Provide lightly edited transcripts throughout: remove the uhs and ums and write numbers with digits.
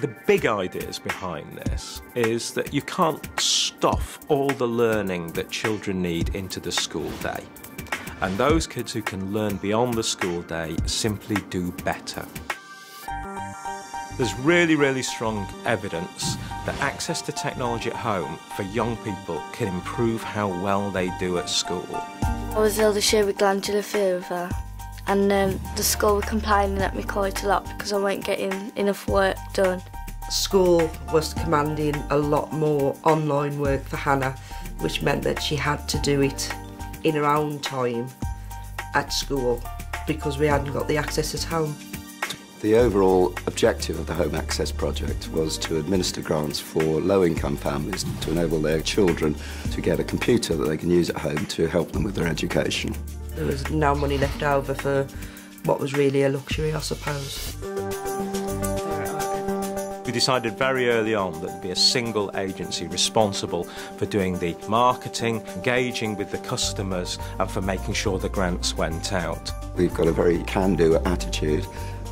The big ideas behind this is that you can't stuff all the learning that children need into the school day. And those kids who can learn beyond the school day simply do better. There's really, really strong evidence that access to technology at home for young people can improve how well they do at school. I was ill this year with glandular fever, and the school were complaining at me quite a lot because I weren't getting enough work done. School was commanding a lot more online work for Hannah, which meant that she had to do it in her own time at school because we hadn't got the access at home. The overall objective of the Home Access project was to administer grants for low-income families to enable their children to get a computer that they can use at home to help them with their education. There was no money left over for what was really a luxury, I suppose. We decided very early on that there'd be a single agency responsible for doing the marketing, engaging with the customers, and for making sure the grants went out. We've got a very can-do attitude,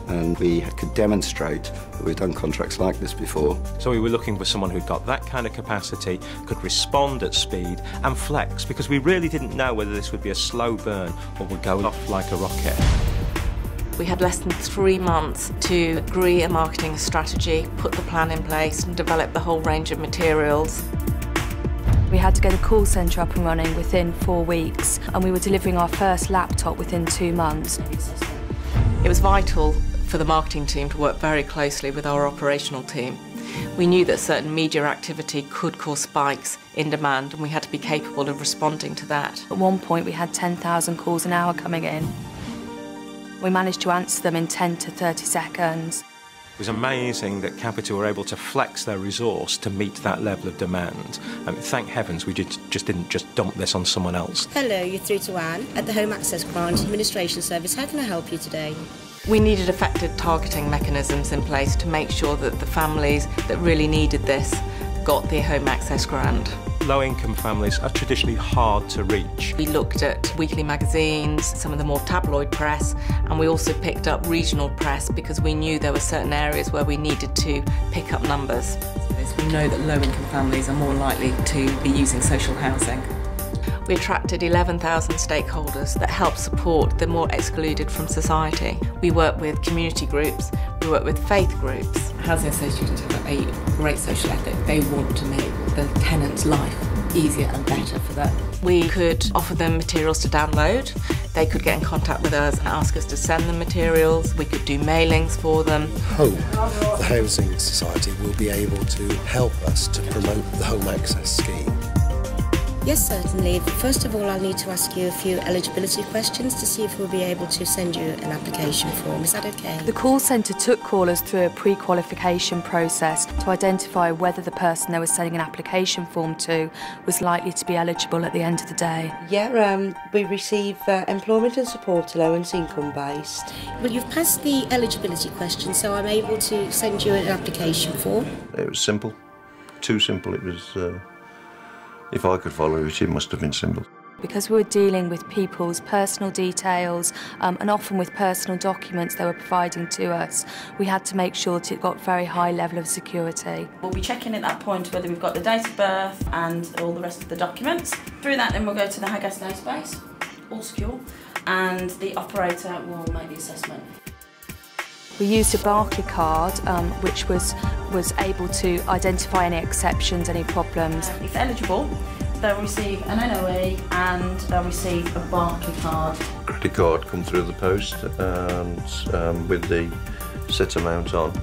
and we could demonstrate that we've done contracts like this before. So we were looking for someone who'd got that kind of capacity, could respond at speed and flex, because we really didn't know whether this would be a slow burn or would go off like a rocket. We had less than 3 months to agree a marketing strategy, put the plan in place and develop the whole range of materials. We had to get a call centre up and running within 4 weeks, and we were delivering our first laptop within 2 months. It was vital for the marketing team to work very closely with our operational team. We knew that certain media activity could cause spikes in demand, and we had to be capable of responding to that. At one point we had 10,000 calls an hour coming in. We managed to answer them in 10 to 30 seconds. It was amazing that Capita were able to flex their resource to meet that level of demand. Thank heavens we just didn't dump this on someone else. Hello, you're through to Anne at the Home Access Grant Administration Service. How can I help you today? We needed effective targeting mechanisms in place to make sure that the families that really needed this got the Home Access Grant. Low-income families are traditionally hard to reach. We looked at weekly magazines, some of the more tabloid press, and we also picked up regional press because we knew there were certain areas where we needed to pick up numbers. We know that low-income families are more likely to be using social housing. We attracted 11,000 stakeholders that helped support the more excluded from society. We work with community groups, we work with faith groups. Housing associations have a great social ethic. They want to make the tenant's life easier and better for them. We could offer them materials to download. They could get in contact with us and ask us to send them materials. We could do mailings for them. Home, the Housing Society, will be able to help us to promote the Home Access scheme. Yes, certainly. First of all, I'll need to ask you a few eligibility questions to see if we'll be able to send you an application form. Is that okay? The call centre took callers through a pre-qualification process to identify whether the person they were sending an application form to was likely to be eligible at the end of the day. Yeah, we receive employment and support allowance income-based. Well, you've passed the eligibility question, so I'm able to send you an application form. It was simple. Too simple. It was... If I could follow it, it must have been simple. Because we were dealing with people's personal details and often with personal documents they were providing to us, we had to make sure that it got very high level of security. We'll be checking at that point whether we've got the date of birth and all the rest of the documents. Through that then we'll go to the HAGAS database, all secure, and the operator will make the assessment. We used a Barclay card which was able to identify any exceptions, any problems. If eligible, they'll receive an NOE and they'll receive a Barclay card. Credit card come through the post and with the set amount on,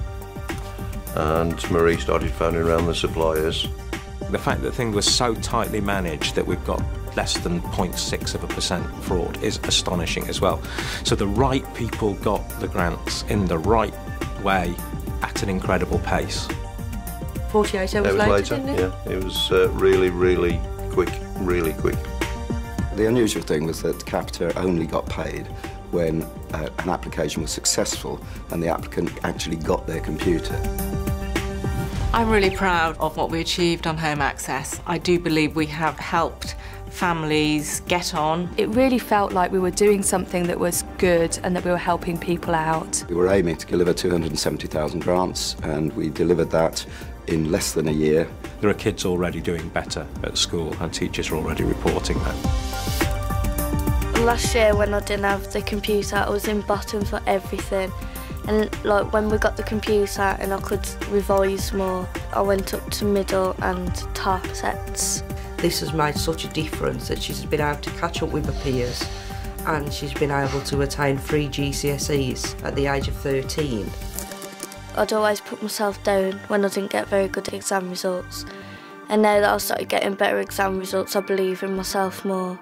and Marie started phoning around the suppliers. The fact that things were so tightly managed that we've got less than 0.6% fraud is astonishing as well. So the right people got the grants in the right way at an incredible pace. 48 hours later, didn't it? Yeah, it was really, really quick, really quick. The unusual thing was that Capita only got paid when an application was successful and the applicant actually got their computer. I'm really proud of what we achieved on Home Access. I do believe we have helped families get on. It really felt like we were doing something that was good and that we were helping people out. We were aiming to deliver 270,000 grants, and we delivered that in less than a year. There are kids already doing better at school and teachers are already reporting that. Last year when I didn't have the computer, I was in bottom for everything. And like when we got the computer and I could revise more, I went up to middle and top sets. This has made such a difference that she's been able to catch up with her peers, and she's been able to attain 3 GCSEs at the age of 13. I'd always put myself down when I didn't get very good exam results. And now that I've started getting better exam results, I believe in myself more.